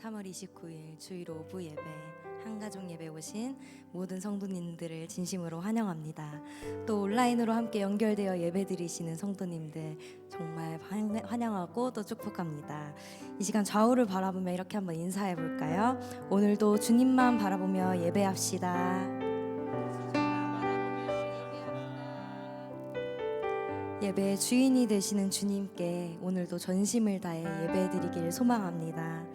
3월 29일 주일 오후 예배 한가족 예배 오신 모든 성도님들을 진심으로 환영합니다. 또 온라인으로 함께 연결되어 예배드리시는 성도님들 정말 환영하고 또 축복합니다. 이 시간 좌우를 바라보며 이렇게 한번 인사해 볼까요? 오늘도 주님만 바라보며 예배합시다. 예배의 주인이 되시는 주님께 오늘도 전심을 다해 예배드리길 소망합니다.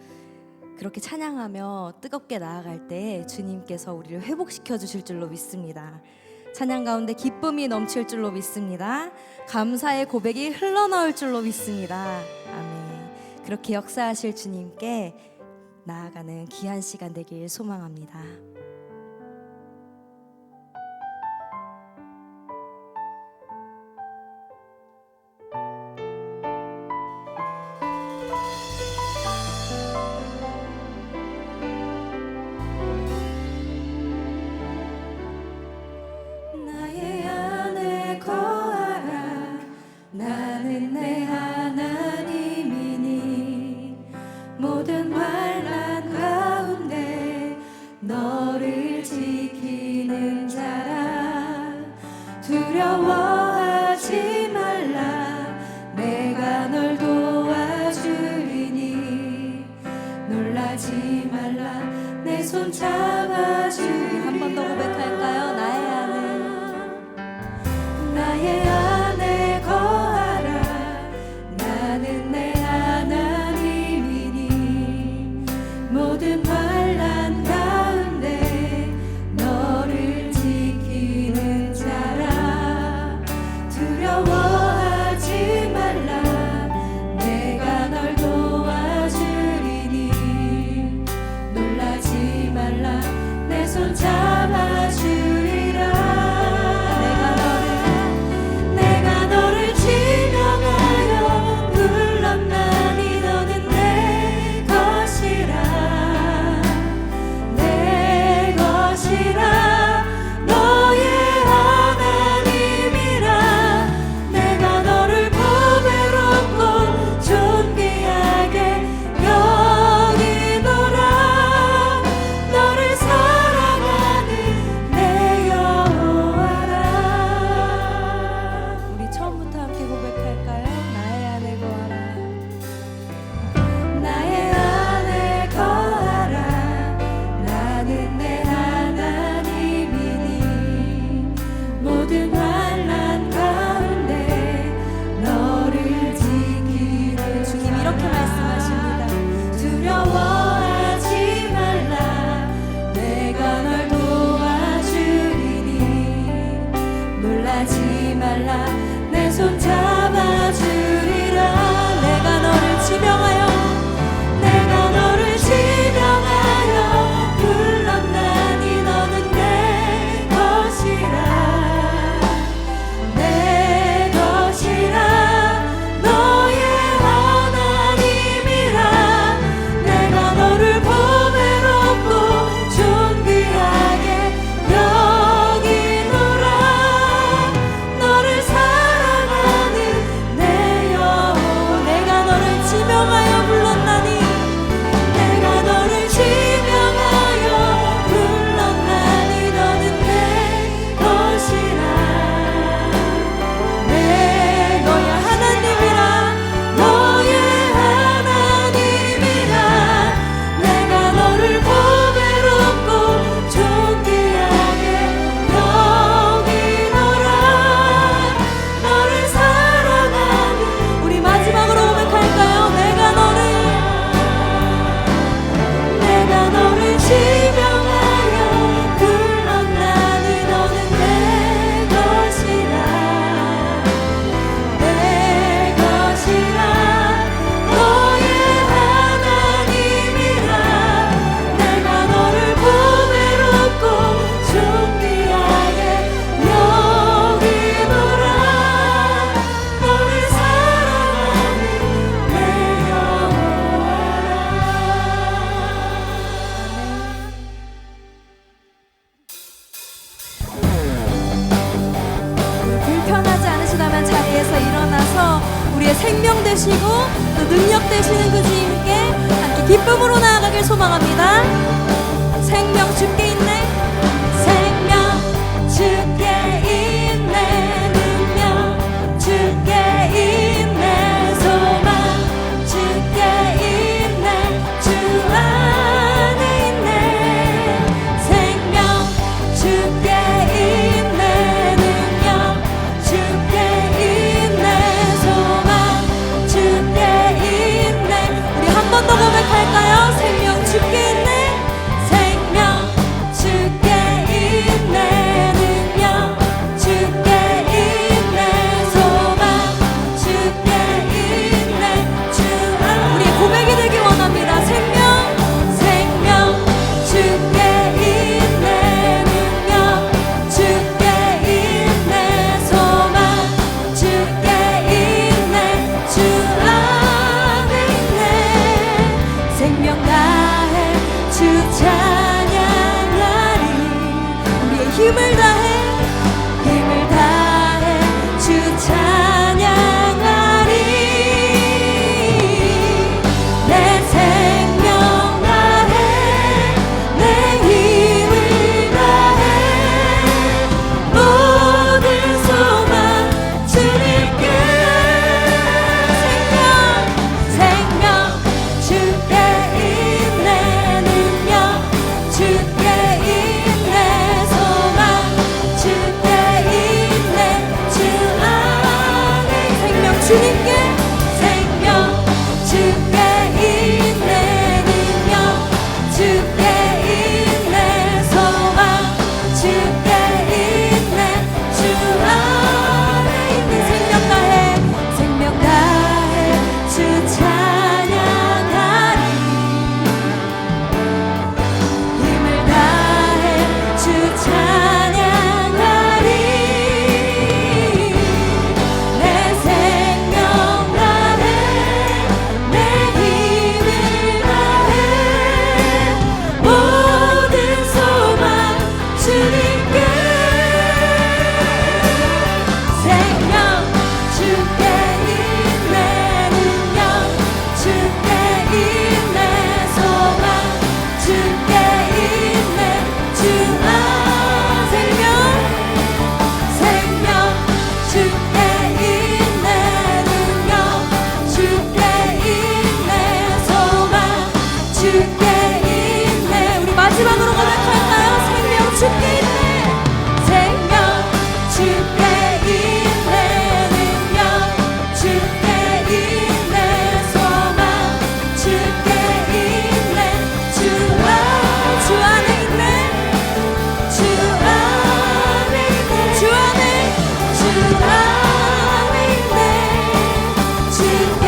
그렇게 찬양하며 뜨겁게 나아갈 때 주님께서 우리를 회복시켜 주실 줄로 믿습니다. 찬양 가운데 기쁨이 넘칠 줄로 믿습니다. 감사의 고백이 흘러나올 줄로 믿습니다. 아멘. 그렇게 역사하실 주님께 나아가는 귀한 시간 되길 소망합니다. 나는 내 하나님이니 모든 환난 가운데 너를 지키는 자라. 두려워하지 말라. 내가 널 도와주리니 놀라지 말라. 내 손 잡아주리라. 한 번 더 고백할까요? 나의 안에 거하라. 나는 내 하나님이니 모든 환난 가운데 너를 지키는 자라. 두려워하지 말라. 내가 널 도와주리니 놀라지 말라. 내 손 잡아주리라. 내 손 잡아주리라. 내가 너를 지명하여 불렀나니 너는 내 것이라. 내 것이라. 너의 하나님이라. 내가 너를 보배롭고 존귀하게 여기노라. 너를 사랑하는 내 영혼. 내가 너를 지명하여 불렀나니 내가 너를 지명하여 불렀나니 너는 내 것이라. 내 너의 하나님이라. 너의 하나님이라. 내가 너를 보배롭고 존귀하게 여기노라. 너를 사랑하는. 우리 마지막으로 고백할까요? 내가 너를 지명하여 불렀나니 너는 내 것이라. 내 것이라. 너의 하나님이라. 내가 너를 보배롭고 존귀하게 여기노라. 너를 사랑하는 내 영혼아. 불편하지 않으시다면 자리에서 일어나서 우리 우리의 생명 되시고 또 능력 되시는 그 주님께 함께 기쁨으로 나아가길 소망합니다. 생명 주께 있네, 생명 주께 있네, 능력 주께 있네, 소망 주께 있네, 주 안에 있네. 생명 주께 있네, 능력 주께 있네, 소망 주께 있네. 우리 한 번 더 고백할까요? 생명 주께 있네, 생명 주께 있네, 능력 주께 있네, 소망 주께 있네, 주 안에. 우리 고백이 되길 원합니다. 생명 주께 있네, 능력 주께 있네, 소망 주께 있네, 주 안에 있네. 생명 다해 주 찬양하리, 우리의 힘을 다해 주 찬양하리. 내 생명 다해 내 힘을 다해 모든 소망 주님께. 생명 주께 있네, 능력 주께 있네, 소망 주께 있네, 주 안에. 생명 주님께 생명 주께 있네, 능력 주께 있네, 소망 주께 있네, 주 안에 있는. 생명 다해 주 찬양하리, 힘을 다해 주 찬양하리. 내 생명 다해 내 힘을 다해 모든 소망 주님께. 생명 주께 있네, 능력 주께 있네, 소망 주께 있네, 주 안. 생명 주께 있네, 능력 주께 있네, 소망 주께 있네. 우리 마지막으로 고백할까요? 생명 주께 있네, 생명 주께 있네, 능력 주께 있네, 소망 주께 있네, 주 안에 있네, 주 안에 있네, 주 안에 있네, 주께.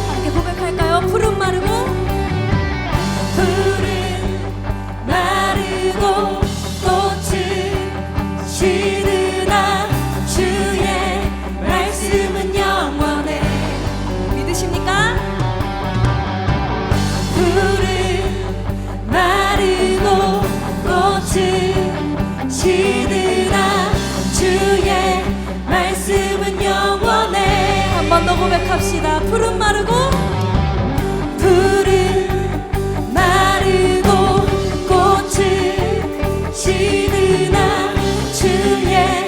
함께 고백할까요? 푸른 마르고 푸른 마르고 꽃은 시드나 주의 말씀은 영원해. 믿으십니까? 푸른 마르고 꽃은 시드나 주의 말씀은 영원해. 한 번 더 고백합시다. 푸른 마르고 푸른 마르고 꽃은 시드나 주의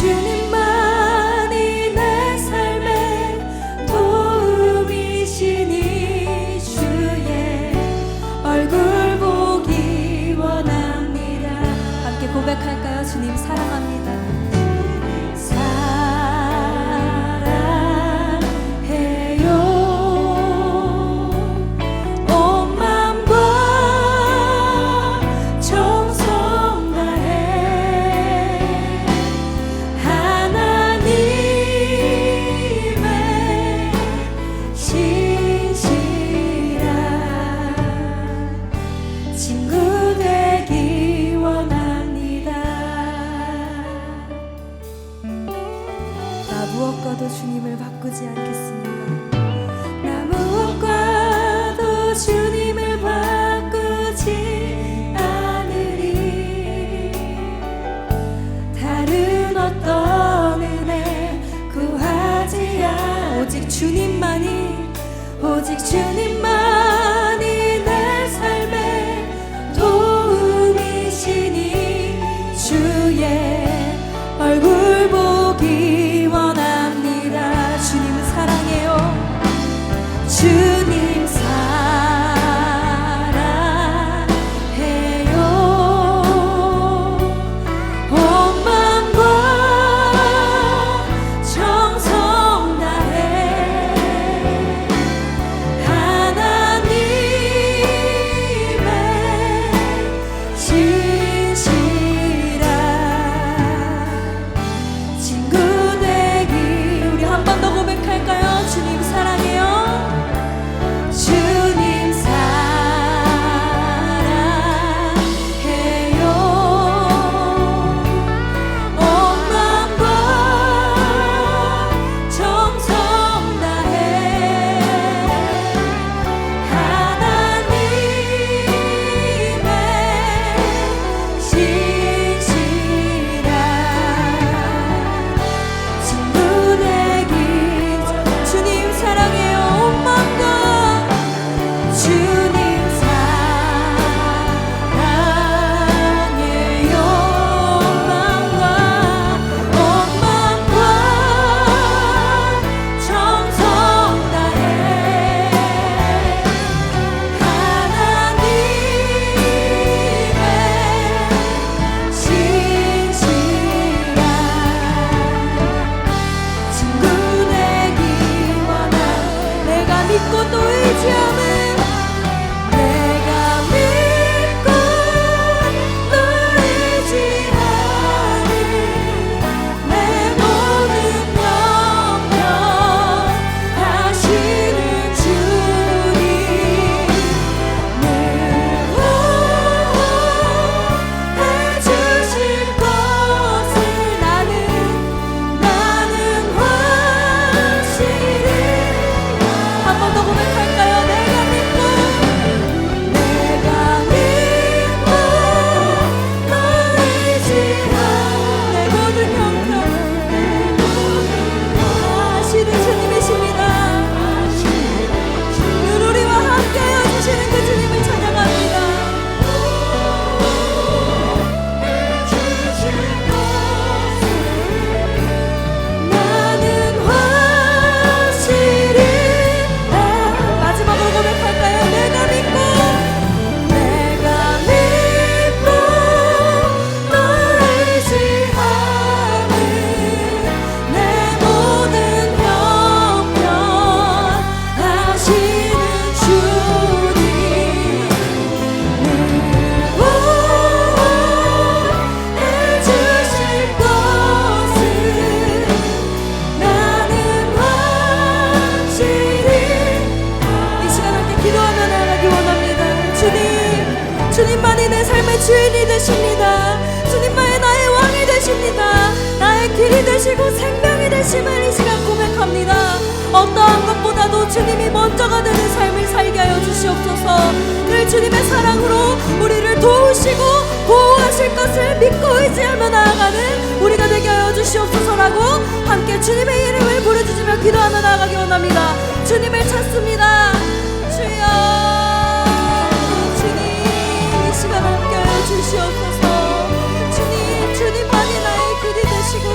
주님만이 내 삶의 도움이시니 주의 얼굴 보기 원합니다. 함께 고백할까요? 주님 사랑합니다. 무엇과도 주님을 바꾸지 않겠습니다. 나 무엇과도 주님을 바꾸지 않으리. 다른 어떤 은혜 구하지 않 오직 주님만이 내 삶의 도움이시니 주의 얼굴 보기 원합니다. 주님 사랑해요. 주님 사랑해요. 온 마음과 정성 다해 하나님의 신실한 친구 되기. 우리 한 번 더 고백할까요? 주님 사랑해요. 주님 사랑해요. 온 마음과 정성 다해 하나님의 신실한 친구 되기. 주님 사랑해요. 온 마음과 주님 사랑해요. 온 마음과 정성 다해 하나님의 신실한 친구 되기 원하. 내가 믿고 또 의지하는 내가 믿고 또 의지하는 내 모든 영역 하시는 주님 늘 보호해주실 것을 나는 확실히. 한 번 더 고백할까요? 내가 믿고 너 의지하는 내 모든 형편 하시는 주님이십니다. 늘 우리와 함께하여 주시는 그 주님을 찬양합니다. 나는 확실히. 마지막으로 고백할까요? 내가 믿고 너 의지하는 내 모든 형편 하시는 주님 늘 보호해주실 것을 나는 확실히. 이 시간 함께 기도하며 나아가기 원합니다. 주님만이 내 삶의 주인이 되십니다. 주님만이 나의 왕이 되십니다. 나의 길이 되시고 생명이 되심을 이 시간 고백합니다. 어떠한 것보다도 주님이 먼저가 되는 삶을 살게 하여 주시옵소서. 늘 주님의 사랑으로 우리를 도우시고 보호하실 것을 믿고 의지하며 나아가는 우리가 되게 하여 주시옵소서라고 함께 주님의 이름을 부르짖으며 기도하며 나아가기 원합니다. 주님을 찾습니다. 주여, 주님 이 시간 함께 주시옵소서. 주님만이 나의 길이 되시고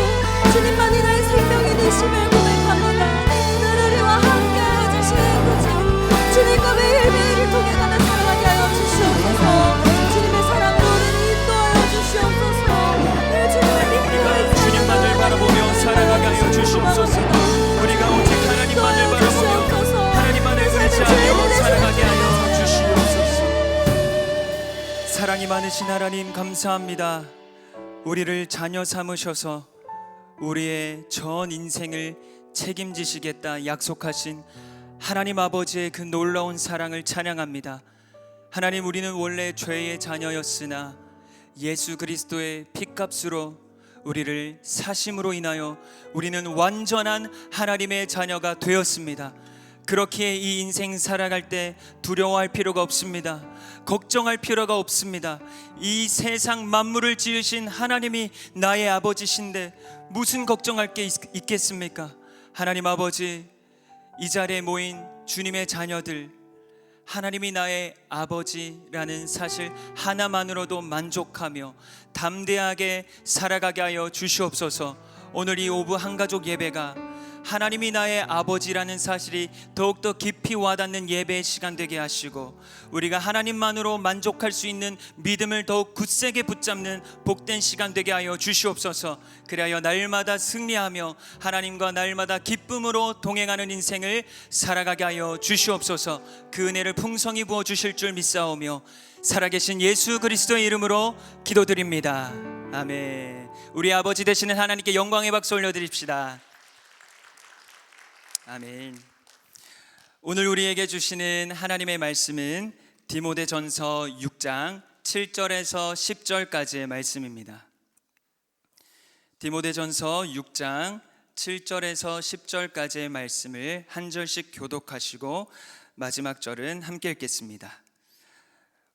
많으신 하나님 감사합니다. 우리를 자녀 삼으셔서 우리의 전 인생을 책임지시겠다 약속하신 하나님 아버지의 그 놀라운 사랑을 찬양합니다. 하나님, 우리는 원래 죄의 자녀였으나 예수 그리스도의 피값으로 우리를 사심으로 인하여 우리는 완전한 하나님의 자녀가 되었습니다. 그렇기에 이 인생 살아갈 때 두려워할 필요가 없습니다. 걱정할 필요가 없습니다. 이 세상 만물을 지으신 하나님이 나의 아버지신데 무슨 걱정할 게 있겠습니까? 하나님 아버지, 이 자리에 모인 주님의 자녀들, 하나님이 나의 아버지라는 사실 하나만으로도 만족하며 담대하게 살아가게 하여 주시옵소서. 오늘 이 오브 한가족 예배가 하나님이 나의 아버지라는 사실이 더욱더 깊이 와닿는 예배의 시간 되게 하시고, 우리가 하나님만으로 만족할 수 있는 믿음을 더욱 굳세게 붙잡는 복된 시간 되게 하여 주시옵소서. 그리하여 날마다 승리하며 하나님과 날마다 기쁨으로 동행하는 인생을 살아가게 하여 주시옵소서. 그 은혜를 풍성히 부어 주실 줄 믿사오며 살아계신 예수 그리스도의 이름으로 기도드립니다. 아멘. 우리 아버지 되시는 하나님께 영광의 박수 올려드립시다. 아멘. 오늘 우리에게 주시는 하나님의 말씀은 디모데전서 6장 7절에서 10절까지의 말씀입니다. 디모데전서 6장 7절에서 10절까지의 말씀을 한 절씩 교독하시고 마지막 절은 함께 읽겠습니다.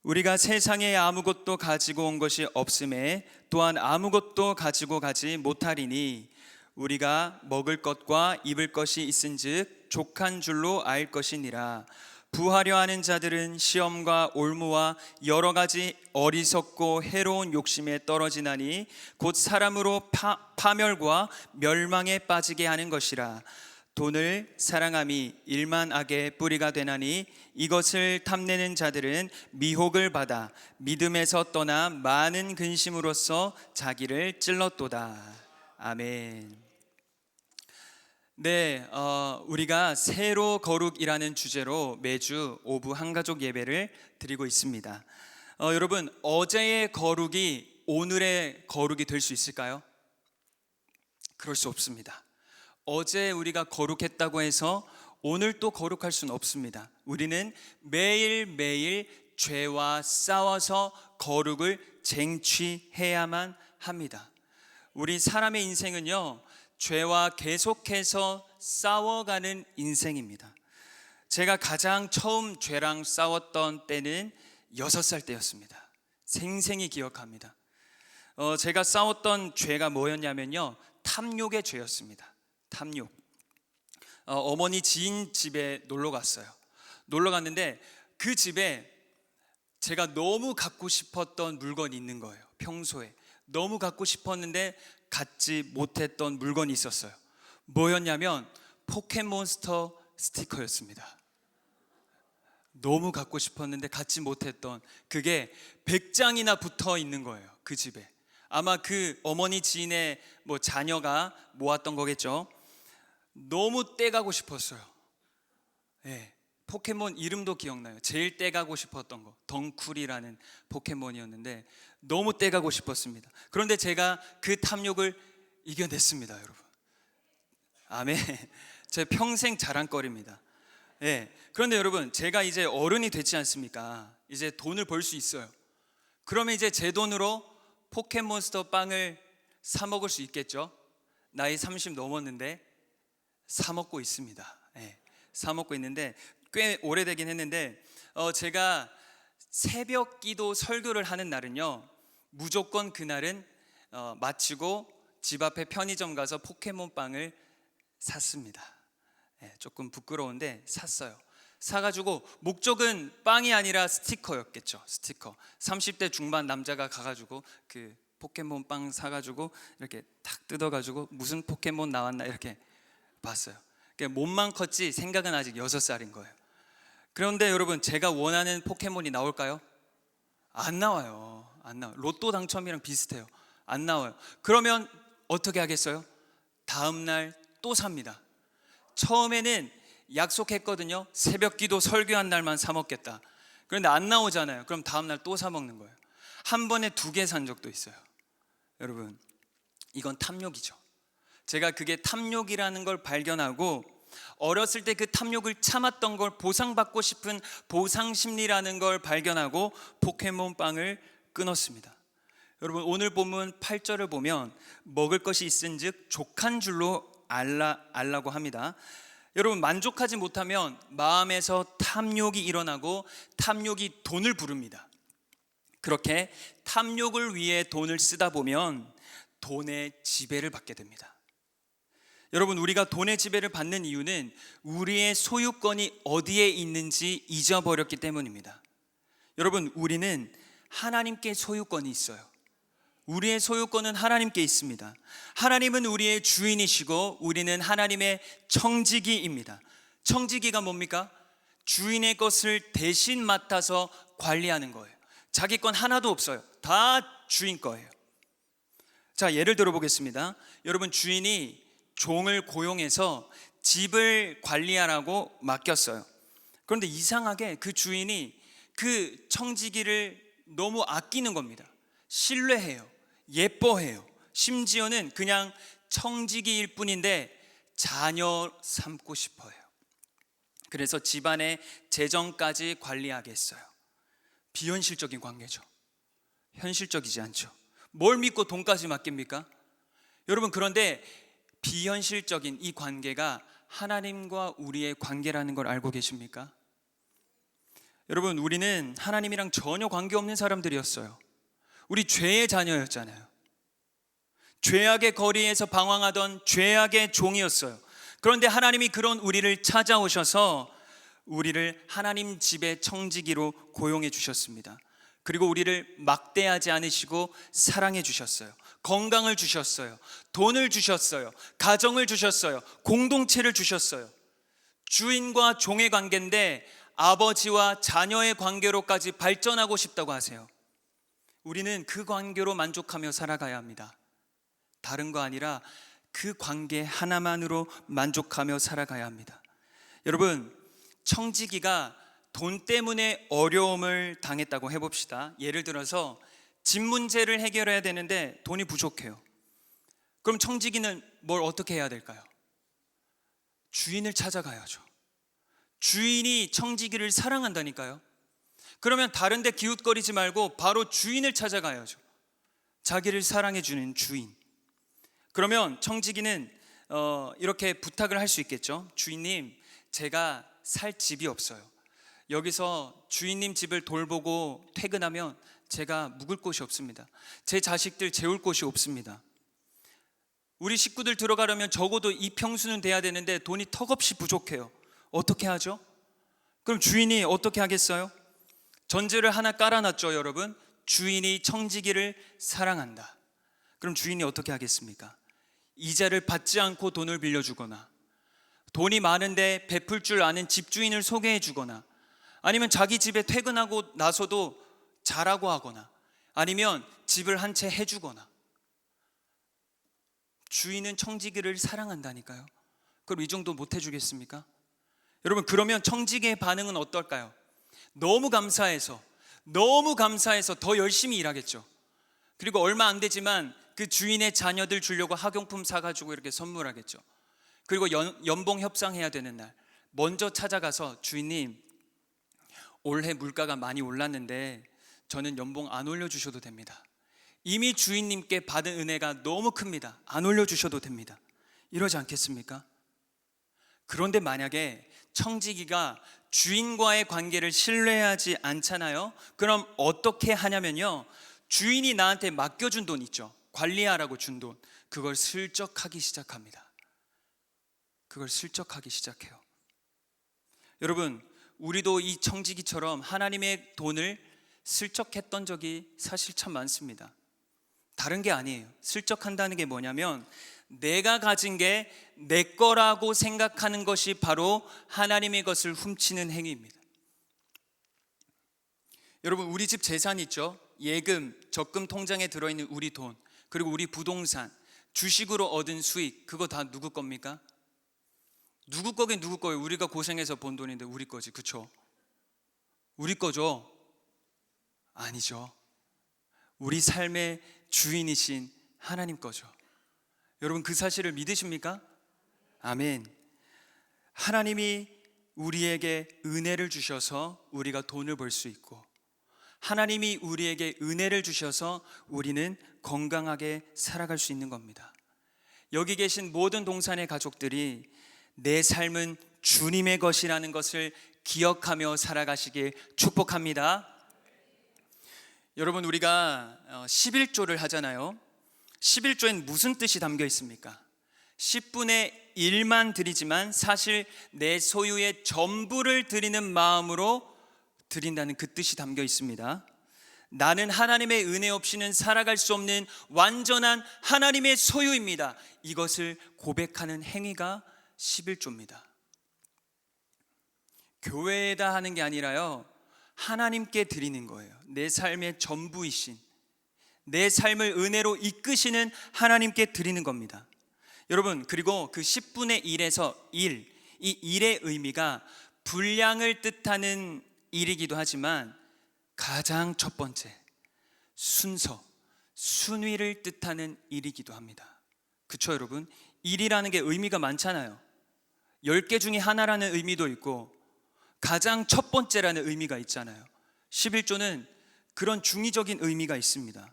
우리가 세상에 아무것도 가지고 온 것이 없음에 또한 아무것도 가지고 가지 못하리니 우리가 먹을 것과 입을 것이 있은즉 족한 줄로 알 것이니라. 부하려 하는 자들은 시험과 올무와 여러 가지 어리석고 해로운 욕심에 떨어지나니 곧 사람으로 파멸과 멸망에 빠지게 하는 것이라. 돈을 사랑함이 일만악의 뿌리가 되나니 이것을 탐내는 자들은 미혹을 받아 믿음에서 떠나 많은 근심으로써 자기를 찔렀도다. 아멘. 네, 우리가 새로 거룩이라는 주제로 매주 오브 한가족 예배를 드리고 있습니다. 여러분, 어제의 거룩이 오늘의 거룩이 될 수 있을까요? 그럴 수 없습니다. 어제 우리가 거룩했다고 해서 오늘 또 거룩할 수는 없습니다. 우리는 매일매일 죄와 싸워서 거룩을 쟁취해야만 합니다. 우리 사람의 인생은요, 죄와 계속해서 싸워가는 인생입니다. 제가 가장 처음 죄랑 싸웠던 때는 6살 때였습니다. 생생히 기억합니다. 제가 싸웠던 죄가 뭐였냐면요, 탐욕의 죄였습니다. 탐욕. 어머니 지인 집에 놀러 갔어요. 놀러 갔는데 그 집에 제가 너무 갖고 싶었던 물건이 있는 거예요. 평소에 너무 갖고 싶었는데 갖지 못했던 물건이 있었어요. 뭐였냐면 포켓몬스터 스티커였습니다. 너무 갖고 싶었는데 갖지 못했던, 그게 100장이나 붙어 있는 거예요. 그 집에. 아마 그 어머니 지인의 자녀가 모았던 거겠죠. 너무 떼가고 싶었어요. 네, 포켓몬 이름도 기억나요. 제일 떼가고 싶었던 거 덩쿨이라는 포켓몬이었는데 너무 떼가고 싶었습니다. 그런데 제가 그 탐욕을 이겨냈습니다, 여러분. 아멘. 제 평생 자랑거리입니다. 네. 그런데 여러분, 제가 이제 어른이 됐지 않습니까? 이제 돈을 벌 수 있어요. 그러면 이제 제 돈으로 포켓몬스터 빵을 사 먹을 수 있겠죠? 나이 30 넘었는데 사 먹고 있습니다. 네. 사 먹고 있는데 꽤 오래되긴 했는데, 제가 새벽 기도 설교를 하는 날은요, 무조건 그날은 마치고 집 앞에 편의점 가서 포켓몬빵을 샀습니다. 네, 조금 부끄러운데 샀어요. 사가지고 목적은 빵이 아니라 스티커였겠죠. 스티커. 30대 중반 남자가 가가지고 그 포켓몬빵 사가지고 이렇게 탁 뜯어가지고 무슨 포켓몬 나왔나 이렇게 봤어요. 그러니까 몸만 컸지 생각은 아직 6살인 거예요. 그런데 여러분, 제가 원하는 포켓몬이 나올까요? 안 나와요. 안 나와요. 로또 당첨이랑 비슷해요. 안 나와요. 그러면 어떻게 하겠어요? 다음 날 또 삽니다. 처음에는 약속했거든요. 새벽 기도 설교한 날만 사 먹겠다. 그런데 안 나오잖아요. 그럼 다음 날 또 사 먹는 거예요. 한 번에 2개 산 적도 있어요. 여러분, 이건 탐욕이죠. 제가 그게 탐욕이라는 걸 발견하고 어렸을 때 그 탐욕을 참았던 걸 보상받고 싶은 보상심리라는 걸 발견하고 포켓몬빵을 끊었습니다. 여러분, 오늘 본문 8절을 보면 먹을 것이 있은즉 족한 줄로 알라고 합니다. 여러분, 만족하지 못하면 마음에서 탐욕이 일어나고 탐욕이 돈을 부릅니다. 그렇게 탐욕을 위해 돈을 쓰다 보면 돈의 지배를 받게 됩니다. 여러분, 우리가 돈의 지배를 받는 이유는 우리의 소유권이 어디에 있는지 잊어버렸기 때문입니다. 여러분, 우리는 하나님께 소유권이 있어요. 우리의 소유권은 하나님께 있습니다. 하나님은 우리의 주인이시고 우리는 하나님의 청지기입니다. 청지기가 뭡니까? 주인의 것을 대신 맡아서 관리하는 거예요. 자기 건 하나도 없어요. 다 주인 거예요. 자, 예를 들어 보겠습니다. 여러분, 주인이 종을 고용해서 집을 관리하라고 맡겼어요. 그런데 이상하게 그 주인이 그 청지기를 너무 아끼는 겁니다. 신뢰해요. 예뻐해요. 심지어는 그냥 청지기일 뿐인데 자녀 삼고 싶어요. 그래서 집안의 재정까지 관리하게 했어요. 비현실적인 관계죠. 현실적이지 않죠. 뭘 믿고 돈까지 맡깁니까? 여러분, 그런데 비현실적인 이 관계가 하나님과 우리의 관계라는 걸 알고 계십니까? 여러분, 우리는 하나님이랑 전혀 관계없는 사람들이었어요. 우리 죄의 자녀였잖아요. 죄악의 거리에서 방황하던 죄악의 종이었어요. 그런데 하나님이 그런 우리를 찾아오셔서 우리를 하나님 집의 청지기로 고용해 주셨습니다. 그리고 우리를 막대하지 않으시고 사랑해 주셨어요. 건강을 주셨어요. 돈을 주셨어요. 가정을 주셨어요. 공동체를 주셨어요. 주인과 종의 관계인데 아버지와 자녀의 관계로까지 발전하고 싶다고 하세요. 우리는 그 관계로 만족하며 살아가야 합니다. 다른 거 아니라 그 관계 하나만으로 만족하며 살아가야 합니다. 여러분, 청지기가 돈 때문에 어려움을 당했다고 해봅시다. 예를 들어서 집 문제를 해결해야 되는데 돈이 부족해요. 그럼 청지기는 뭘 어떻게 해야 될까요? 주인을 찾아가야죠. 주인이 청지기를 사랑한다니까요. 그러면 다른 데 기웃거리지 말고 바로 주인을 찾아가야죠. 자기를 사랑해주는 주인. 그러면 청지기는 이렇게 부탁을 할 수 있겠죠. 주인님, 제가 살 집이 없어요. 여기서 주인님 집을 돌보고 퇴근하면 제가 묵을 곳이 없습니다. 제 자식들 재울 곳이 없습니다. 우리 식구들 들어가려면 적어도 이 평수는 돼야 되는데 돈이 턱없이 부족해요. 어떻게 하죠? 그럼 주인이 어떻게 하겠어요? 전제를 하나 깔아놨죠, 여러분. 주인이 청지기를 사랑한다. 그럼 주인이 어떻게 하겠습니까? 이자를 받지 않고 돈을 빌려주거나, 돈이 많은데 베풀 줄 아는 집주인을 소개해 주거나, 아니면 자기 집에 퇴근하고 나서도 자라고 하거나, 아니면 집을 한 채 해주거나. 주인은 청지기를 사랑한다니까요. 그럼 이 정도 못 해주겠습니까? 여러분, 그러면 청지기의 반응은 어떨까요? 너무 감사해서 더 열심히 일하겠죠. 그리고 얼마 안 되지만 그 주인의 자녀들 주려고 학용품 사가지고 이렇게 선물하겠죠. 그리고 연봉 협상해야 되는 날 먼저 찾아가서, 주인님, 올해 물가가 많이 올랐는데 저는 연봉 안 올려주셔도 됩니다. 이미 주인님께 받은 은혜가 너무 큽니다. 안 올려주셔도 됩니다. 이러지 않겠습니까? 그런데 만약에 청지기가 주인과의 관계를 신뢰하지 않잖아요. 그럼 어떻게 하냐면요, 주인이 나한테 맡겨준 돈 있죠, 관리하라고 준 돈, 그걸 슬쩍 하기 시작합니다. 그걸 슬쩍 하기 시작해요. 여러분, 우리도 이 청지기처럼 하나님의 돈을 슬쩍 했던 적이 사실 참 많습니다. 다른 게 아니에요. 슬쩍 한다는 게 뭐냐면 내가 가진 게 내 거라고 생각하는 것이 바로 하나님의 것을 훔치는 행위입니다. 여러분, 우리 집 재산 있죠? 예금, 적금 통장에 들어있는 우리 돈, 그리고 우리 부동산, 주식으로 얻은 수익, 그거 다 누구 겁니까? 누구 거긴 누구 거예요? 우리가 고생해서 번 돈인데 우리 거지, 그쵸? 우리 거죠? 아니죠. 우리 삶의 주인이신 하나님 거죠. 여러분 그 사실을 믿으십니까? 아멘. 하나님이 우리에게 은혜를 주셔서 우리가 돈을 벌 수 있고, 하나님이 우리에게 은혜를 주셔서 우리는 건강하게 살아갈 수 있는 겁니다. 여기 계신 모든 동산의 가족들이 내 삶은 주님의 것이라는 것을 기억하며 살아가시길 축복합니다. 여러분 우리가 11조를 하잖아요. 11조엔 무슨 뜻이 담겨 있습니까? 10분의 1만 드리지만 사실 내 소유의 전부를 드리는 마음으로 드린다는 그 뜻이 담겨 있습니다. 나는 하나님의 은혜 없이는 살아갈 수 없는 완전한 하나님의 소유입니다. 이것을 고백하는 행위가 11조입니다. 교회에다 하는 게 아니라요, 하나님께 드리는 거예요. 내 삶의 전부이신, 내 삶을 은혜로 이끄시는 하나님께 드리는 겁니다. 여러분, 그리고 그 10분의 1에서 1, 이 1의 의미가 분량을 뜻하는 일이기도 하지만 가장 첫 번째, 순서, 순위를 뜻하는 일이기도 합니다. 그쵸 여러분? 1이라는 게 의미가 많잖아요. 10개 중에 하나라는 의미도 있고 가장 첫 번째라는 의미가 있잖아요. 11조는 그런 중의적인 의미가 있습니다.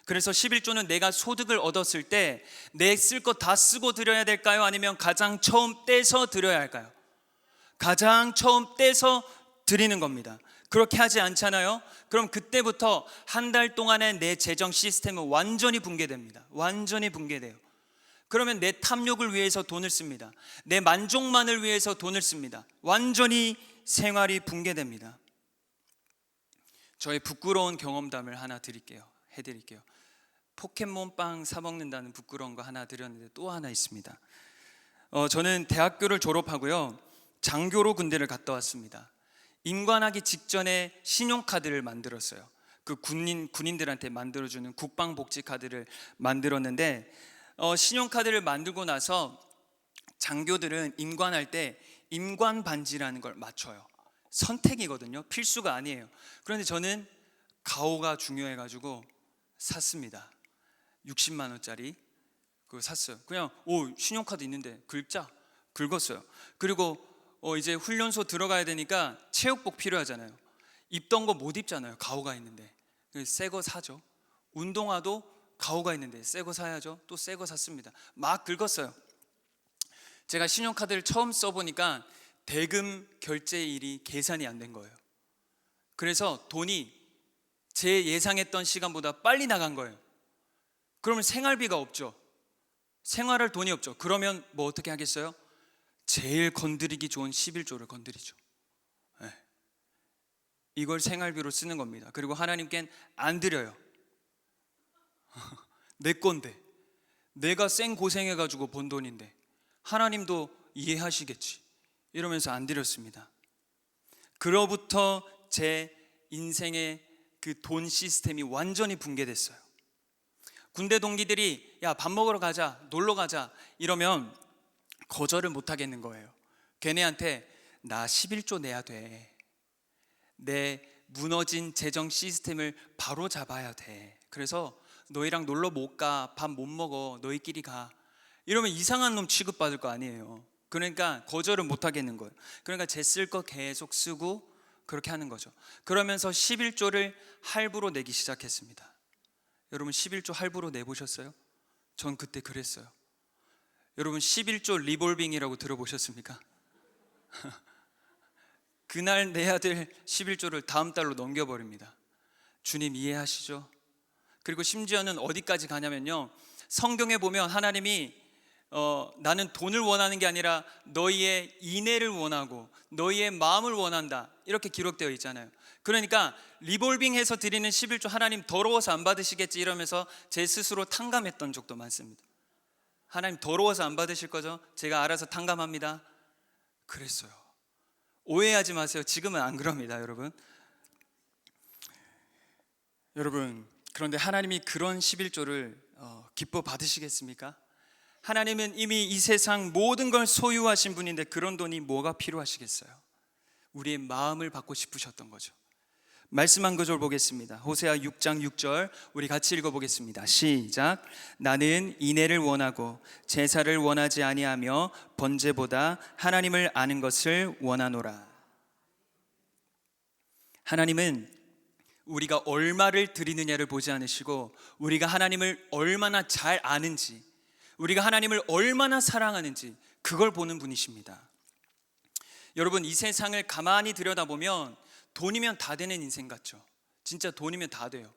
그래서 11조는 내가 소득을 얻었을 때 내 쓸 것 다 쓰고 드려야 될까요? 아니면 가장 처음 떼서 드려야 할까요? 가장 처음 떼서 드리는 겁니다. 그렇게 하지 않잖아요? 그럼 그때부터 한 달 동안의 내 재정 시스템은 완전히 붕괴됩니다. 완전히 붕괴돼요. 그러면 내 탐욕을 위해서 돈을 씁니다. 내 만족만을 위해서 돈을 씁니다. 완전히 생활이 붕괴됩니다. 저의 부끄러운 경험담을 하나 해드릴게요. 포켓몬빵 사 먹는다는 부끄러운 거 하나 드렸는데 또 하나 있습니다. 저는 대학교를 졸업하고요, 장교로 군대를 갔다 왔습니다. 임관하기 직전에 신용카드를 만들었어요. 그 군인들한테 만들어주는 국방복지카드를 만들었는데, 신용카드를 만들고 나서 장교들은 임관할 때 임관 반지라는 걸 맞춰요. 선택이거든요. 필수가 아니에요. 그런데 저는 가오가 중요해가지고 샀습니다. 60만 원짜리 그거 샀어요. 그냥 신용카드 있는데 긁었어요. 그리고 이제 훈련소 들어가야 되니까 체육복 필요하잖아요. 입던 거 못 입잖아요. 가오가 있는데. 새 거 사죠. 운동화도 가오가 있는데 새 거 사야죠. 또 새 거 샀습니다. 막 긁었어요. 제가 신용카드를 처음 써보니까 대금 결제일이 계산이 안 된 거예요. 그래서 돈이 제 예상했던 시간보다 빨리 나간 거예요. 그러면 생활비가 없죠. 생활할 돈이 없죠. 그러면 뭐 어떻게 하겠어요? 제일 건드리기 좋은 11조를 건드리죠. 네. 이걸 생활비로 쓰는 겁니다. 그리고 하나님께는 안 드려요. 내 건데, 내가 쌩 고생해가지고 번 돈인데 하나님도 이해하시겠지 이러면서 안 드렸습니다. 그로부터 제 인생의 그 돈 시스템이 완전히 붕괴됐어요. 군대 동기들이 야 밥 먹으러 가자, 놀러 가자 이러면 거절을 못 하겠는 거예요. 걔네한테 나 11조 내야 돼. 내 무너진 재정 시스템을 바로 잡아야 돼. 그래서 너희랑 놀러 못 가, 밥 못 먹어, 너희끼리 가. 이러면 이상한 놈 취급받을 거 아니에요. 그러니까 거절을 못 하겠는 거예요. 그러니까 제 쓸 거 계속 쓰고 그렇게 하는 거죠. 그러면서 11조를 할부로 내기 시작했습니다. 여러분 11조 할부로 내보셨어요? 전 그때 그랬어요. 여러분 11조 리볼빙이라고 들어보셨습니까? 그날 내야 될 11조를 다음 달로 넘겨버립니다. 주님 이해하시죠? 그리고 심지어는 어디까지 가냐면요, 성경에 보면 하나님이 나는 돈을 원하는 게 아니라 너희의 인애를 원하고 너희의 마음을 원한다 이렇게 기록되어 있잖아요. 그러니까 리볼빙해서 드리는 11조 하나님 더러워서 안 받으시겠지 이러면서 제 스스로 탕감했던 적도 많습니다. 하나님 더러워서 안 받으실 거죠? 제가 알아서 탕감합니다. 그랬어요. 오해하지 마세요. 지금은 안 그럽니다, 여러분. 여러분, 그런데 하나님이 그런 11조를 기뻐 받으시겠습니까? 하나님은 이미 이 세상 모든 걸 소유하신 분인데 그런 돈이 뭐가 필요하시겠어요? 우리의 마음을 받고 싶으셨던 거죠. 말씀 한 구절 보겠습니다. 호세아 6장 6절 우리 같이 읽어보겠습니다. 시작. 나는 인애를 원하고 제사를 원하지 아니하며 번제보다 하나님을 아는 것을 원하노라. 하나님은 우리가 얼마를 드리느냐를 보지 않으시고 우리가 하나님을 얼마나 잘 아는지, 우리가 하나님을 얼마나 사랑하는지 그걸 보는 분이십니다. 여러분, 이 세상을 가만히 들여다보면 돈이면 다 되는 인생 같죠? 진짜 돈이면 다 돼요.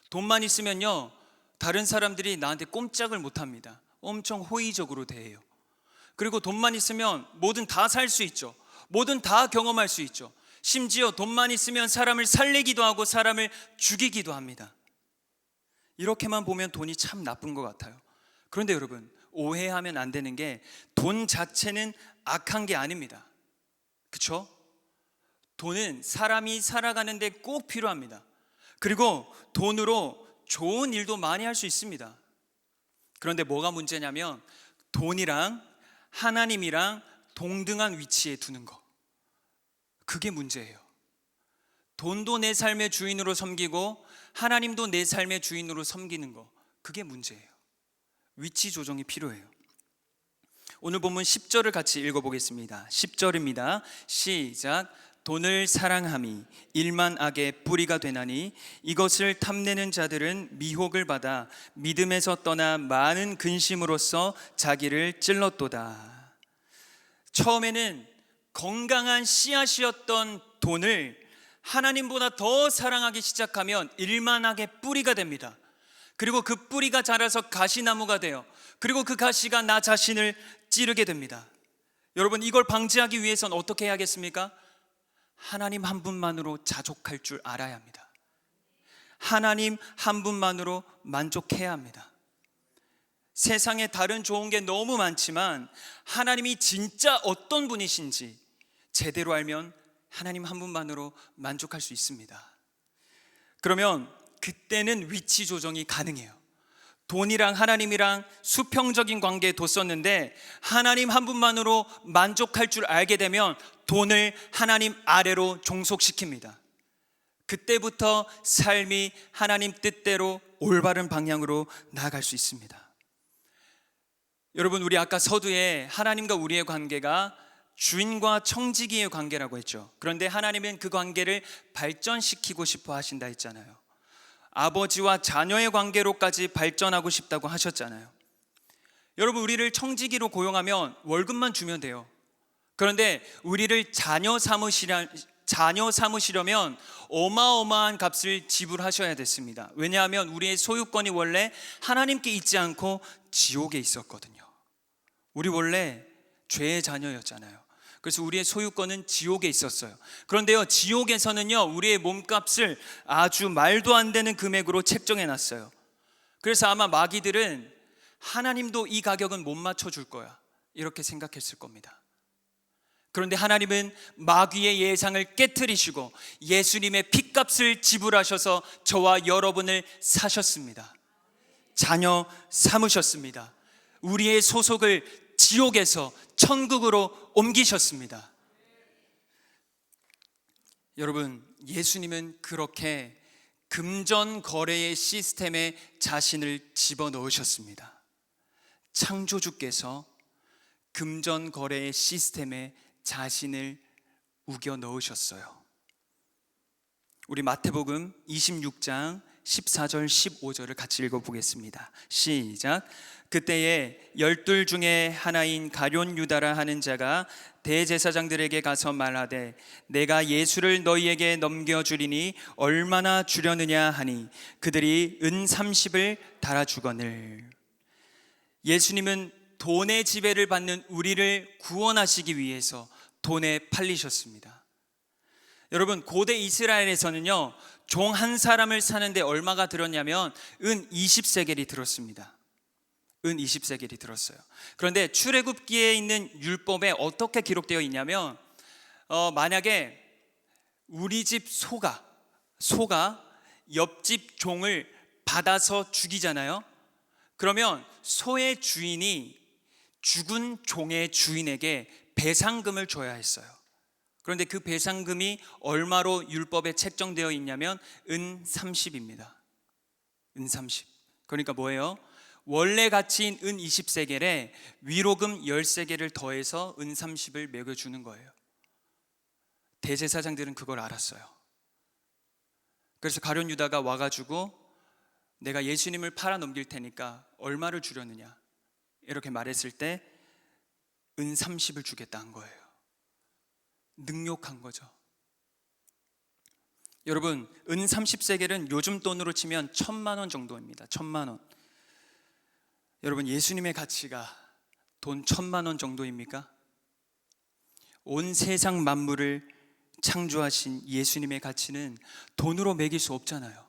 돈만 있으면요, 다른 사람들이 나한테 꼼짝을 못합니다. 엄청 호의적으로 대해요. 그리고 돈만 있으면 뭐든 다 살 수 있죠. 뭐든 다 경험할 수 있죠. 심지어 돈만 있으면 사람을 살리기도 하고 사람을 죽이기도 합니다. 이렇게만 보면 돈이 참 나쁜 것 같아요. 그런데 여러분, 오해하면 안 되는 게 돈 자체는 악한 게 아닙니다. 그렇죠? 돈은 사람이 살아가는데 꼭 필요합니다. 그리고 돈으로 좋은 일도 많이 할 수 있습니다. 그런데 뭐가 문제냐면 돈이랑 하나님이랑 동등한 위치에 두는 거, 그게 문제예요. 돈도 내 삶의 주인으로 섬기고 하나님도 내 삶의 주인으로 섬기는 거, 그게 문제예요. 위치 조정이 필요해요. 오늘 본문 10절을 같이 읽어보겠습니다. 10절입니다. 시작. 돈을 사랑함이 일만 악의 뿌리가 되나니 이것을 탐내는 자들은 미혹을 받아 믿음에서 떠나 많은 근심으로써 자기를 찔렀도다. 처음에는 건강한 씨앗이었던 돈을 하나님보다 더 사랑하기 시작하면 일만 악의 뿌리가 됩니다. 그리고 그 뿌리가 자라서 가시나무가 돼요. 그리고 그 가시가 나 자신을 찌르게 됩니다. 여러분, 이걸 방지하기 위해서는 어떻게 해야겠습니까? 하나님 한 분만으로 자족할 줄 알아야 합니다. 하나님 한 분만으로 만족해야 합니다. 세상에 다른 좋은 게 너무 많지만 하나님이 진짜 어떤 분이신지 제대로 알면 하나님 한 분만으로 만족할 수 있습니다. 그러면 그때는 위치 조정이 가능해요. 돈이랑 하나님이랑 수평적인 관계에 뒀었는데 하나님 한 분만으로 만족할 줄 알게 되면 돈을 하나님 아래로 종속시킵니다. 그때부터 삶이 하나님 뜻대로 올바른 방향으로 나아갈 수 있습니다. 여러분, 우리 아까 서두에 하나님과 우리의 관계가 주인과 청지기의 관계라고 했죠. 그런데 하나님은 그 관계를 발전시키고 싶어 하신다 했잖아요. 아버지와 자녀의 관계로까지 발전하고 싶다고 하셨잖아요. 여러분, 우리를 청지기로 고용하면 월급만 주면 돼요. 그런데 우리를 자녀 삼으시려면 어마어마한 값을 지불하셔야 됐습니다. 왜냐하면 우리의 소유권이 원래 하나님께 있지 않고 지옥에 있었거든요. 우리 원래 죄의 자녀였잖아요. 그래서 우리의 소유권은 지옥에 있었어요. 그런데요, 지옥에서는요, 우리의 몸값을 아주 말도 안 되는 금액으로 책정해 놨어요. 그래서 아마 마귀들은 하나님도 이 가격은 못 맞춰줄 거야, 이렇게 생각했을 겁니다. 그런데 하나님은 마귀의 예상을 깨트리시고 예수님의 핏값을 지불하셔서 저와 여러분을 사셨습니다. 자녀 삼으셨습니다. 우리의 소속을 지옥에서 천국으로 옮기셨습니다. 여러분, 예수님은 그렇게 금전 거래의 시스템에 자신을 집어넣으셨습니다. 창조주께서 금전 거래의 시스템에 자신을 우겨 넣으셨어요. 우리 마태복음 26장 14절 15절을 같이 읽어보겠습니다. 시작. 그때에 12 중에 하나인 가룟 유다라 하는 자가 대제사장들에게 가서 말하되 내가 예수를 너희에게 넘겨주리니 얼마나 주려느냐 하니 그들이 은 30을 달아주거늘. 예수님은 돈의 지배를 받는 우리를 구원하시기 위해서 돈에 팔리셨습니다. 여러분, 고대 이스라엘에서는요, 종 한 사람을 사는데 얼마가 들었냐면 은 20세겔이 들었습니다. 은 20세겔이 들었어요. 그런데 출애굽기에 있는 율법에 어떻게 기록되어 있냐면 만약에 우리 집 소가 옆집 종을 받아서 죽이잖아요. 그러면 소의 주인이 죽은 종의 주인에게 배상금을 줘야 했어요. 그런데 그 배상금이 얼마로 율법에 책정되어 있냐면 은 30입니다. 은 30. 그러니까 뭐예요? 원래 가치인 은 20세겔에 위로금 10세겔을 더해서 은 30을 매겨주는 거예요. 대제사장들은 그걸 알았어요. 그래서 가룟 유다가 와가지고 내가 예수님을 팔아 넘길 테니까 얼마를 주려느냐 이렇게 말했을 때 은 30을 주겠다 한 거예요. 능욕한 거죠. 여러분, 은 30세겔은 요즘 돈으로 치면 1,000만 원 정도입니다. 1,000만 원. 여러분, 예수님의 가치가 돈 1,000만 원 정도입니까? 온 세상 만물을 창조하신 예수님의 가치는 돈으로 매길 수 없잖아요.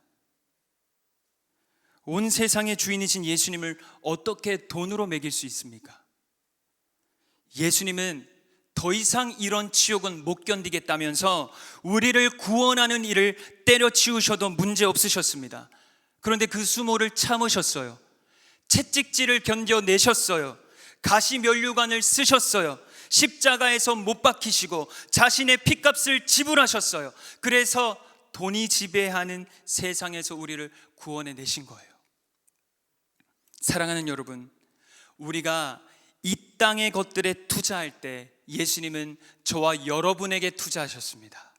온 세상의 주인이신 예수님을 어떻게 돈으로 매길 수 있습니까? 예수님은 더 이상 이런 치욕은 못 견디겠다면서 우리를 구원하는 일을 때려치우셔도 문제 없으셨습니다. 그런데 그 수모를 참으셨어요. 채찍질을 견뎌내셨어요. 가시면류관을 쓰셨어요. 십자가에서 못 박히시고 자신의 핏값을 지불하셨어요. 그래서 돈이 지배하는 세상에서 우리를 구원해 내신 거예요. 사랑하는 여러분, 우리가 이 땅의 것들에 투자할 때 예수님은 저와 여러분에게 투자하셨습니다.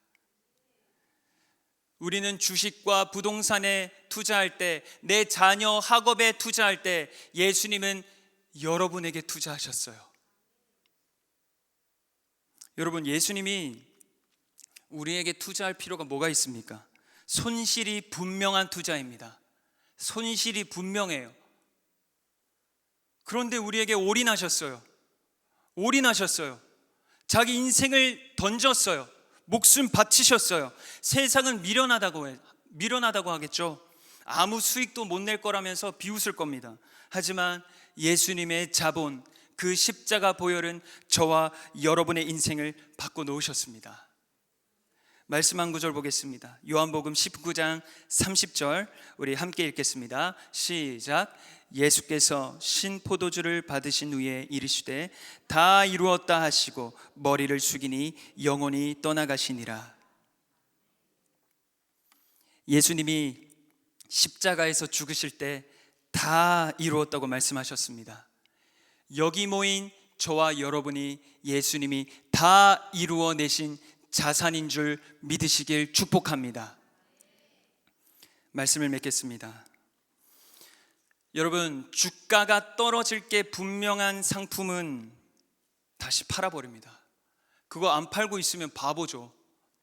우리는 주식과 부동산에 투자할 때, 내 자녀 학업에 투자할 때 예수님은 여러분에게 투자하셨어요. 여러분, 예수님이 우리에게 투자할 필요가 뭐가 있습니까? 손실이 분명한 투자입니다. 손실이 분명해요. 그런데 우리에게 올인하셨어요. 올인하셨어요. 자기 인생을 던졌어요. 목숨 바치셨어요. 세상은 미련하다고 하겠죠. 아무 수익도 못 낼 거라면서 비웃을 겁니다. 하지만 예수님의 자본, 그 십자가 보혈은 저와 여러분의 인생을 바꿔 놓으셨습니다. 말씀 한 구절 보겠습니다. 요한복음 19장 30절 우리 함께 읽겠습니다. 시작. 예수께서 신포도주를 받으신 후에 이르시되 다 이루었다 하시고 머리를 숙이니 영혼이 떠나가시니라. 예수님이 십자가에서 죽으실 때 다 이루었다고 말씀하셨습니다. 여기 모인 저와 여러분이 예수님이 다 이루어내신 자산인 줄 믿으시길 축복합니다. 말씀을 맺겠습니다. 여러분, 주가가 떨어질 게 분명한 상품은 다시 팔아버립니다. 그거 안 팔고 있으면 바보죠.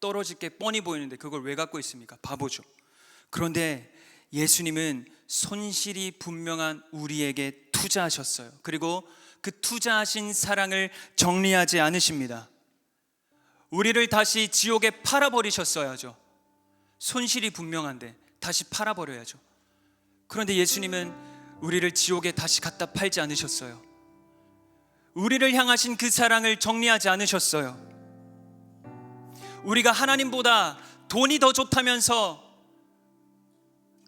떨어질 게 뻔히 보이는데 그걸 왜 갖고 있습니까? 바보죠. 그런데 예수님은 손실이 분명한 우리에게 투자하셨어요. 그리고 그 투자하신 사랑을 정리하지 않으십니다. 우리를 다시 지옥에 팔아버리셨어야죠. 손실이 분명한데 다시 팔아버려야죠. 그런데 예수님은 우리를 지옥에 다시 갖다 팔지 않으셨어요. 우리를 향하신 그 사랑을 정리하지 않으셨어요. 우리가 하나님보다 돈이 더 좋다면서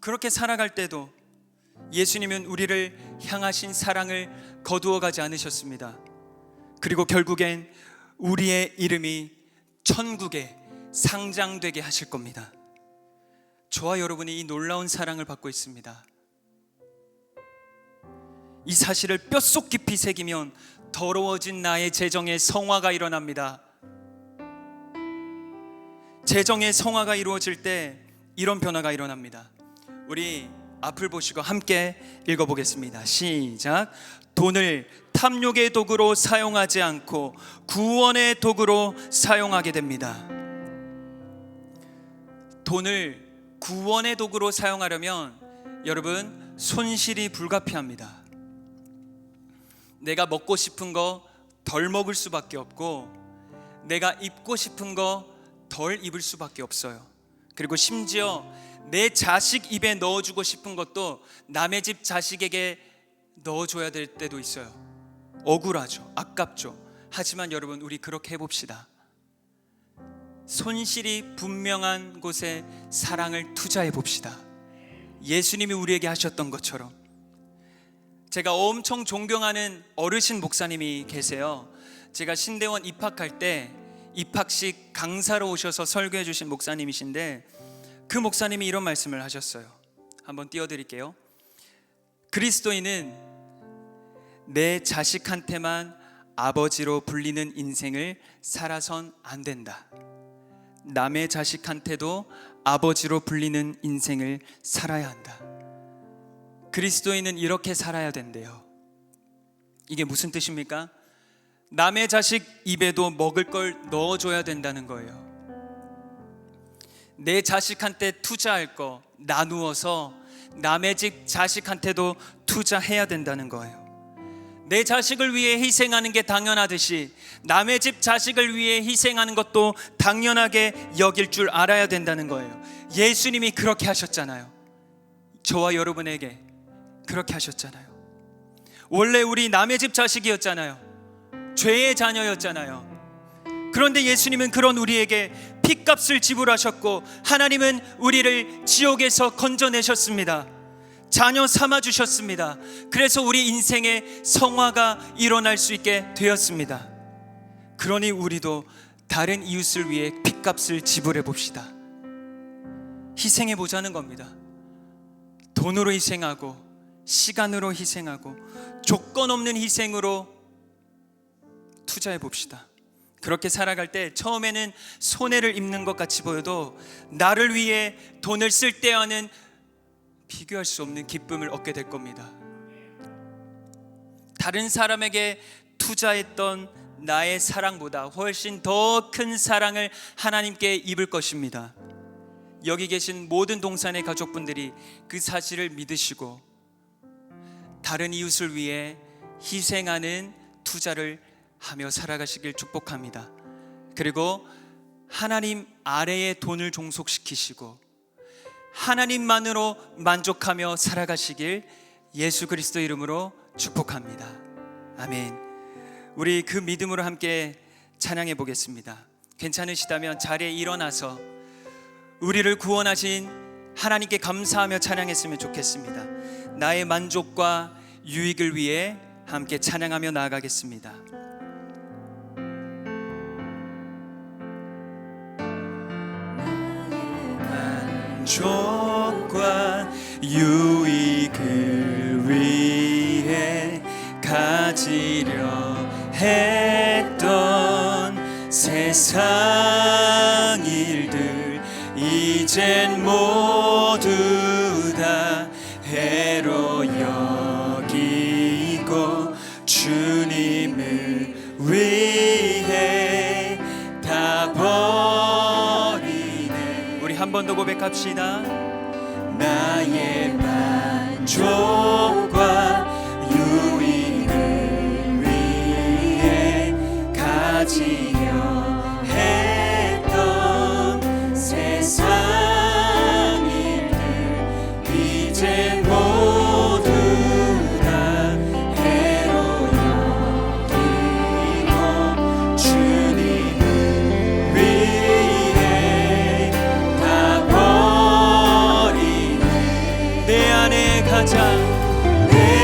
그렇게 살아갈 때도 예수님은 우리를 향하신 사랑을 거두어 가지 않으셨습니다. 그리고 결국엔 우리의 이름이 천국에 상장되게 하실 겁니다. 저와 여러분이 이 놀라운 사랑을 받고 있습니다. 이 사실을 뼛속 깊이 새기면 더러워진 나의 재정의 성화가 일어납니다. 재정의 성화가 이루어질 때 이런 변화가 일어납니다. 우리 앞을 보시고 함께 읽어보겠습니다. 시작. 돈을 탐욕의 도구로 사용하지 않고 구원의 도구로 사용하게 됩니다. 돈을 구원의 도구로 사용하려면 여러분 손실이 불가피합니다. 내가 먹고 싶은 거 덜 먹을 수밖에 없고 내가 입고 싶은 거 덜 입을 수밖에 없어요. 그리고 심지어 내 자식 입에 넣어주고 싶은 것도 남의 집 자식에게 넣어줘야 될 때도 있어요. 억울하죠. 아깝죠. 하지만 여러분 우리 그렇게 해봅시다. 손실이 분명한 곳에 사랑을 투자해 봅시다. 예수님이 우리에게 하셨던 것처럼. 제가 엄청 존경하는 어르신 목사님이 계세요. 제가 신대원 입학할 때 입학식 강사로 오셔서 설교해 주신 목사님이신데 그 목사님이 이런 말씀을 하셨어요. 한번 띄워드릴게요. 그리스도인은 내 자식한테만 아버지로 불리는 인생을 살아선 안 된다. 남의 자식한테도 아버지로 불리는 인생을 살아야 한다. 그리스도인은 이렇게 살아야 된대요. 이게 무슨 뜻입니까? 남의 자식 입에도 먹을 걸 넣어줘야 된다는 거예요. 내 자식한테 투자할 거 나누어서 남의 집 자식한테도 투자해야 된다는 거예요. 내 자식을 위해 희생하는 게 당연하듯이 남의 집 자식을 위해 희생하는 것도 당연하게 여길 줄 알아야 된다는 거예요. 예수님이 그렇게 하셨잖아요. 저와 여러분에게 그렇게 하셨잖아요. 원래 우리 남의 집 자식이었잖아요. 죄의 자녀였잖아요. 그런데 예수님은 그런 우리에게 핏값을 지불하셨고 하나님은 우리를 지옥에서 건져내셨습니다. 자녀 삼아주셨습니다. 그래서 우리 인생의 성화가 일어날 수 있게 되었습니다. 그러니 우리도 다른 이웃을 위해 핏값을 지불해 봅시다. 희생해 보자는 겁니다. 돈으로 희생하고 시간으로 희생하고 조건 없는 희생으로 투자해 봅시다. 그렇게 살아갈 때 처음에는 손해를 입는 것 같이 보여도 나를 위해 돈을 쓸 때와는 비교할 수 없는 기쁨을 얻게 될 겁니다. 다른 사람에게 투자했던 나의 사랑보다 훨씬 더 큰 사랑을 하나님께 입을 것입니다. 여기 계신 모든 동산의 가족분들이 그 사실을 믿으시고 다른 이웃을 위해 희생하는 투자를 하며 살아가시길 축복합니다. 그리고 하나님 아래에 돈을 종속시키시고 하나님만으로 만족하며 살아가시길 예수 그리스도 이름으로 축복합니다. 아멘. 우리 그 믿음으로 함께 찬양해 보겠습니다. 괜찮으시다면 자리에 일어나서 우리를 구원하신 하나님께 감사하며 찬양했으면 좋겠습니다. 나의 만족과 유익을 위해 함께 찬양하며 나아가겠습니다. 만족과 유익을 위해 가지려 했던 세상 일들 이젠 모두 다 해로 여기고 주님을 위해 다 버리네. 우리 한 번 더 고백합시다. 나의 만족과 유익을 위해 가지려 했던 세상 일들 이제 모두 다 해로 여기고 주님을 위해 다 버리네. 내 안에 가자. 내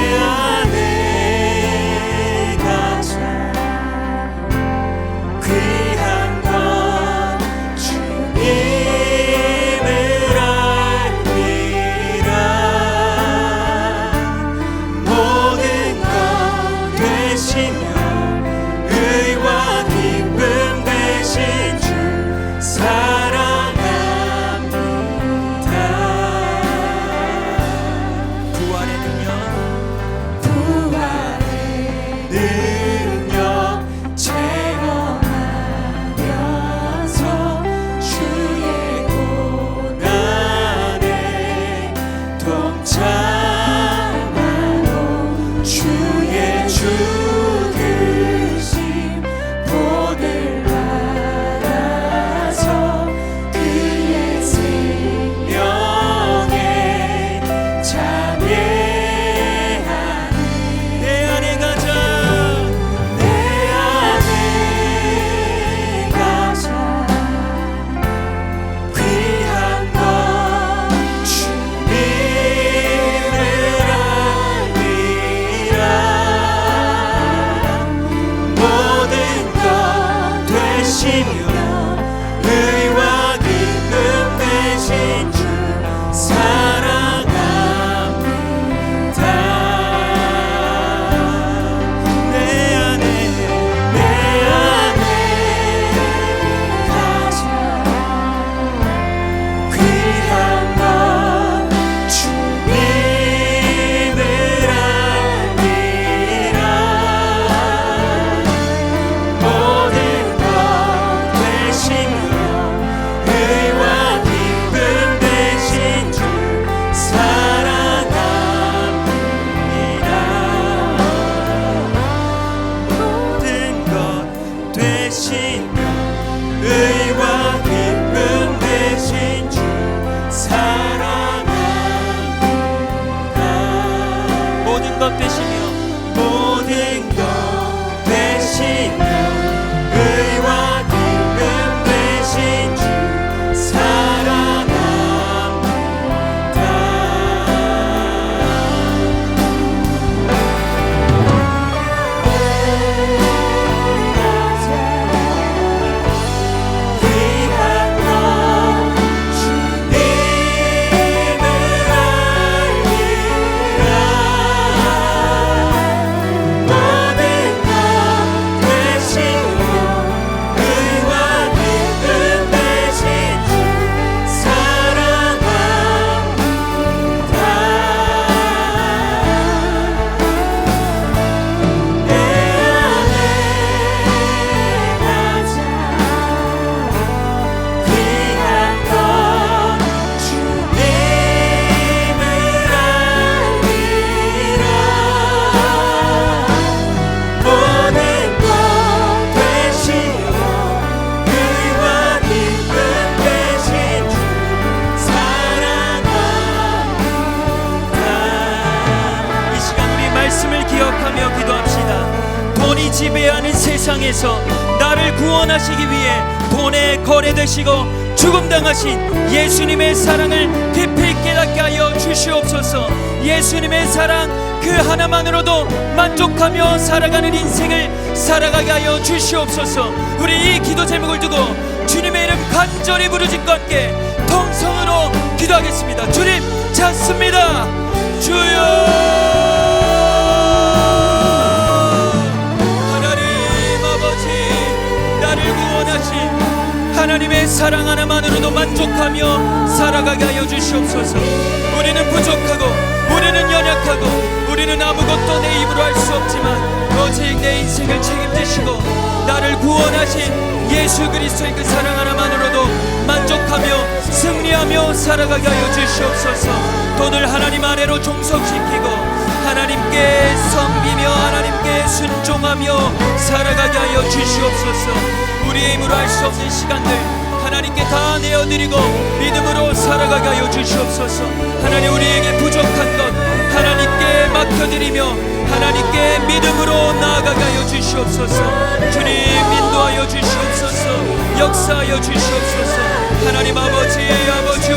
세상에서 나를 구원하시기 위해 돈에 거래되시고 죽음당하신 예수님의 사랑을 깊이 깨닫게 하여 주시옵소서. 예수님의 사랑 그 하나만으로도 만족하며 살아가는 인생을 살아가게 하여 주시옵소서. 우리 이 기도 제목을 두고 주님의 이름 간절히 부르짖과 함께 통성으로 기도하겠습니다. 주님 찾습니다. 주여, 하나님 아버지, 나를 구원하신 하나님의 사랑 하나만으로도 만족하며 살아가게 하여 주시옵소서. 우리는 부족하고 우리는 연약하고 우리는 아무것도 내 입으로 할 수 없지만 오직 내 인생을 책임지시고 나를 구원하신 예수 그리스도의 그 사랑 하나만으로도 만족하며 승리하며 살아가게 하여 주시옵소서. 돈을 하나님 아래로 종속시키고 하나님께 섬기며 하나님께 순종하며 살아가게 하여 주시옵소서. 우리의 힘으로 할 수 없는 시간들 하나님께 다 내어드리고 믿음으로 살아가게 하여 주시옵소서. 하나님, 우리에게 부족한 것 하나님께 맡겨드리며 하나님께 믿음으로 나아가게 하여 주시옵소서. 주님 인도하여 주시옵소서. 역사하여 주시옵소서. 하나님 아버지,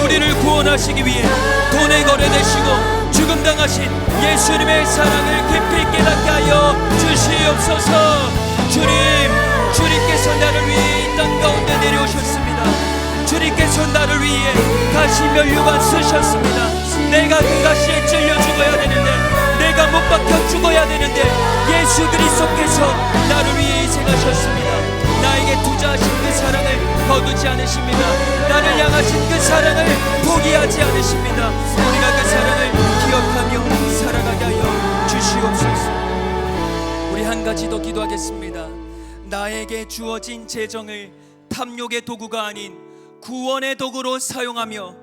우리를 구원하시기 위해 돈에 거래되시고 죽음당하신 예수님의 사랑을 깊이 깨닫게 하여 주시옵소서. 주님께서 나를 위해 이 땅 가운데 내려오셨습니다. 주님께서 나를 위해 가시 면류관 쓰셨습니다. 내가 그 가시에 찔려 죽어야 되는데, 내가 못 박혀 죽어야 되는데 예수 그리스도께서 나를 위해 희생하셨습니다. 나에게 투자하신 그 사랑을 거두지 않으십니다. 나를 향하신 그 사랑을 포기하지 않으십니다. 우리가 그 사랑을 기억하며 살아가게 하여 주시옵소서. 우리 한 가지 더 기도하겠습니다. 나에게 주어진 재정을 탐욕의 도구가 아닌 구원의 도구로 사용하며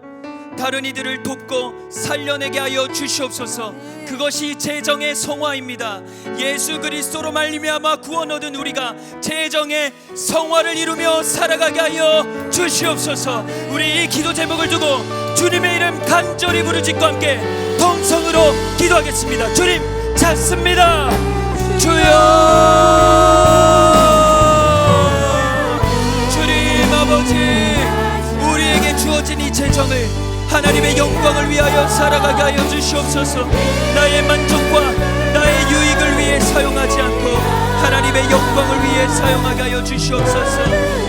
다른 이들을 돕고 살려내게 하여 주시옵소서. 그것이 재정의 성화입니다. 예수 그리스도로 말미암아 구원 얻은 우리가 재정의 성화를 이루며 살아가게 하여 주시옵소서. 우리 이 기도 제목을 두고 주님의 이름 간절히 부르짖과 함께 통성으로 기도하겠습니다. 주님 찾습니다. 주여, 아버지, 우리에게 주어진 이 재정을 하나님의 영광을 위하여 살아가게 하여 주시옵소서. 나의 만족과 나의 유익을 위해 사용하지 않고 하나님의 영광을 위해 사용하게 하여 주시옵소서.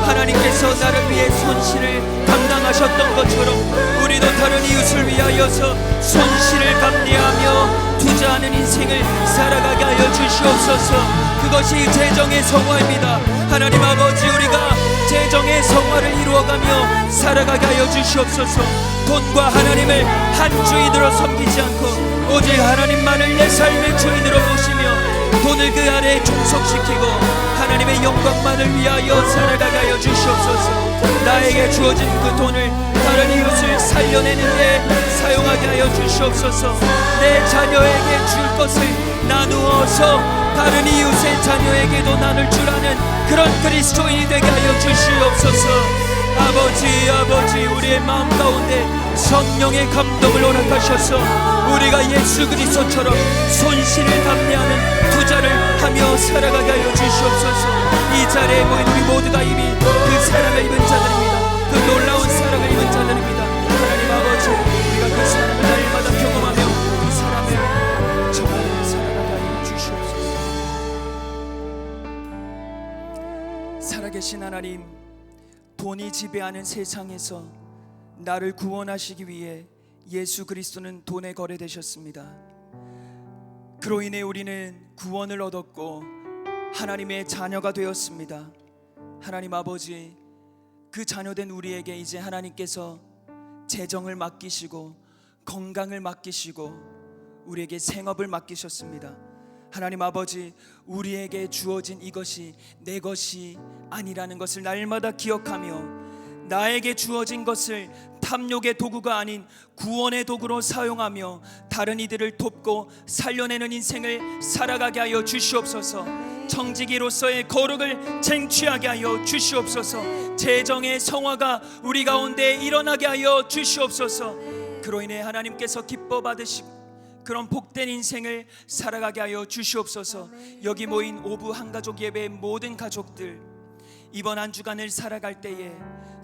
하나님께서 나를 위해 손실을 감당하셨던 것처럼 우리도 다른 이웃을 위하여서 손실을 감내하며 투자하는 인생을 살아가게 하여 주시옵소서. 그것이 재정의 성화입니다. 하나님 아버지, 우리가 재정의 성화를 이루어가며 살아가게 하여 주시옵소서. 돈과 하나님을 한 주인으로 섬기지 않고 오직 하나님만을 내 삶의 주인으로 모시며 돈을 그 아래에 종속시키고 하나님의 영광만을 위하여 살아가게 하여 주시옵소서. 나에게 주어진 그 돈을 다른 이웃을 살려내는 데 사용하게 하여 주시옵소서. 내 자녀에게 줄 것을 나누어서 다른 이웃의 자녀에게도 나눌 줄 아는 그런 그리스도인이 되게 하여 주시옵소서. 아버지, 우리의 마음 가운데 성령의 감동을 허락하셔서 우리가 예수 그리스도처럼 손실을 감내하는 투자를 하며 살아가게 하여 주시옵소서. 이 자리에 모인 우리 모두가 이미 그 사랑을 입은 자들입니다. 그 놀라운 사랑을 입은 자들입니다. 하나님 아버지, 우리가 그 사랑을 날마다 경험하며 그 사랑을 정말 살아가게 하여 주시옵소서. 살아계신 하나님, 돈이 지배하는 세상에서 나를 구원하시기 위해 예수 그리스도는 돈에 거래되셨습니다. 그로 인해 우리는 구원을 얻었고 하나님의 자녀가 되었습니다. 하나님 아버지, 그 자녀된 우리에게 이제 하나님께서 재정을 맡기시고 건강을 맡기시고 우리에게 생업을 맡기셨습니다. 하나님 아버지, 우리에게 주어진 이것이 내 것이 아니라는 것을 날마다 기억하며 나에게 주어진 것을 탐욕의 도구가 아닌 구원의 도구로 사용하며 다른 이들을 돕고 살려내는 인생을 살아가게 하여 주시옵소서. 청지기로서의 거룩을 쟁취하게 하여 주시옵소서. 재정의 성화가 우리 가운데 일어나게 하여 주시옵소서. 그로 인해 하나님께서 기뻐 받으시고 그런 복된 인생을 살아가게 하여 주시옵소서. 여기 모인 오부 한가족 예배의 모든 가족들, 이번 한 주간을 살아갈 때에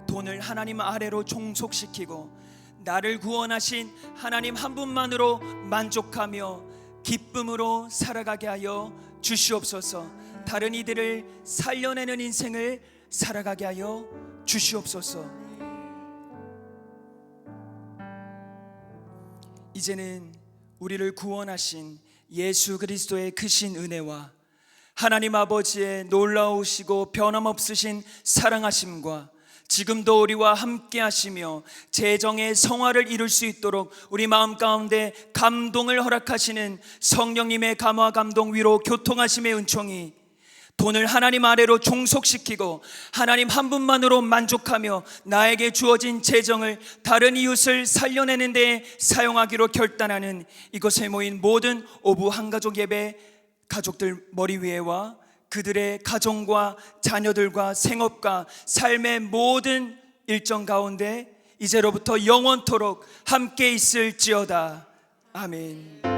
돈을 하나님 아래로 종속시키고 나를 구원하신 하나님 한 분만으로 만족하며 기쁨으로 살아가게 하여 주시옵소서. 다른 이들을 살려내는 인생을 살아가게 하여 주시옵소서. 이제는 우리를 구원하신 예수 그리스도의 크신 은혜와 하나님 아버지의 놀라우시고 변함없으신 사랑하심과 지금도 우리와 함께 하시며 재정의 성화를 이룰 수 있도록 우리 마음 가운데 감동을 허락하시는 성령님의 감화 감동 위로 교통하심의 은총이 돈을 하나님 아래로 종속시키고 하나님 한 분만으로 만족하며 나에게 주어진 재정을 다른 이웃을 살려내는 데 사용하기로 결단하는 이곳에 모인 모든 오부 한가족 예배 가족들 머리 위에와 그들의 가정과 자녀들과 생업과 삶의 모든 일정 가운데 이제로부터 영원토록 함께 있을지어다. 아멘.